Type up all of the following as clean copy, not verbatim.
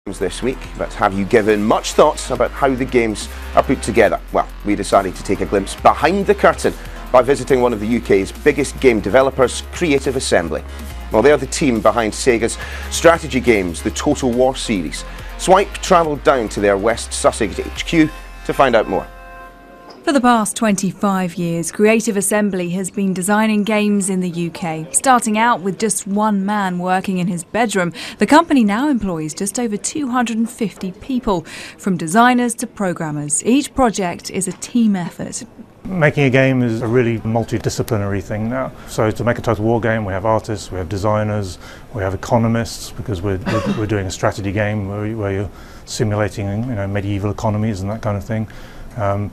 This week, but have you given much thought about how the games are put together? Well, we decided to take a glimpse behind the curtain by visiting one of the UK's biggest game developers, Creative Assembly. Well, they're the team behind Sega's strategy games, the Total War series. Swipe travelled down to their West Sussex HQ to find out more. For the past 25 years, Creative Assembly has been designing games in the UK. Starting out with just one man working in his bedroom, the company now employs just over 250 people, from designers to programmers. Each project is a team effort. Making a game is a really multidisciplinary thing now. So to make a Total War game, we have artists, we have designers, we have economists, because we're doing a strategy game where you're simulating, medieval economies and that kind of thing.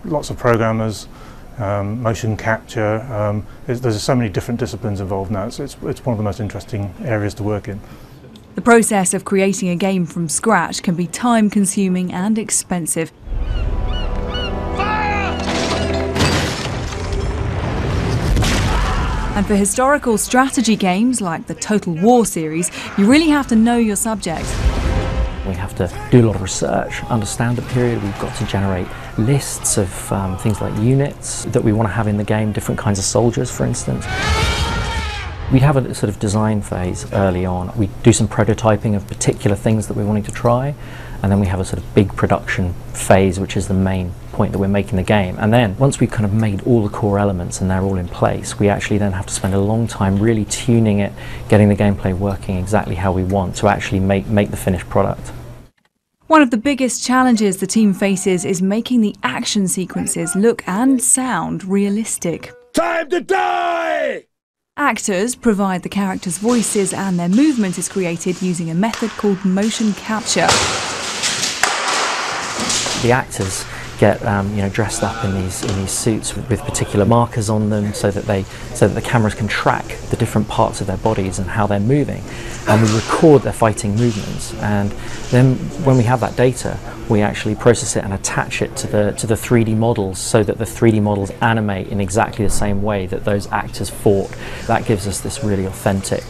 Lots of programmers, motion capture. There's so many different disciplines involved now. It's one of the most interesting areas to work in. The process of creating a game from scratch can be time-consuming and expensive. And for historical strategy games like the Total War series, you really have to know your subject. We have to do a lot of research, understand the period. We've got to generate lists of things like units that we want to have in the game, different kinds of soldiers, for instance. We'd have a sort of design phase early on. We do some prototyping of particular things that we're wanting to try, and then we have a sort of big production phase, which is the main point that we're making the game. And then once we've kind of made all the core elements and they're all in place, we actually then have to spend a long time really tuning it, getting the gameplay working exactly how we want to actually make the finished product. One of the biggest challenges the team faces is making the action sequences look and sound realistic. Time to die! Actors provide the characters' voices, and their movement is created using a method called motion capture. The actors get dressed up in these suits with particular markers on them, so that the cameras can track the different parts of their bodies and how they're moving, and we record their fighting movements. And then when we have that data, we actually process it and attach it to the 3D models, so that the 3D models animate in exactly the same way that those actors fought. That gives us this really authentic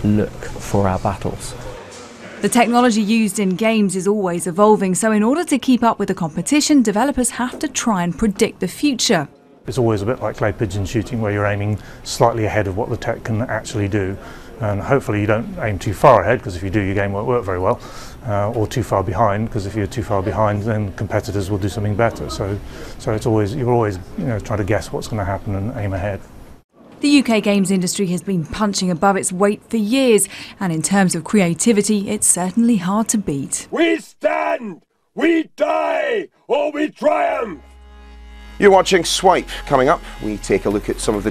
look for our battles. The technology used in games is always evolving, so in order to keep up with the competition, developers have to try and predict the future. It's always a bit like clay pigeon shooting, where you're aiming slightly ahead of what the tech can actually do. And hopefully you don't aim too far ahead, because if you do, your game won't work very well, or too far behind, because if you're too far behind, then competitors will do something better. So you're always trying to guess what's going to happen and aim ahead. The UK games industry has been punching above its weight for years, and in terms of creativity, it's certainly hard to beat. We stand, we die, or we triumph! You're watching Swipe. Coming up, we take a look at some of the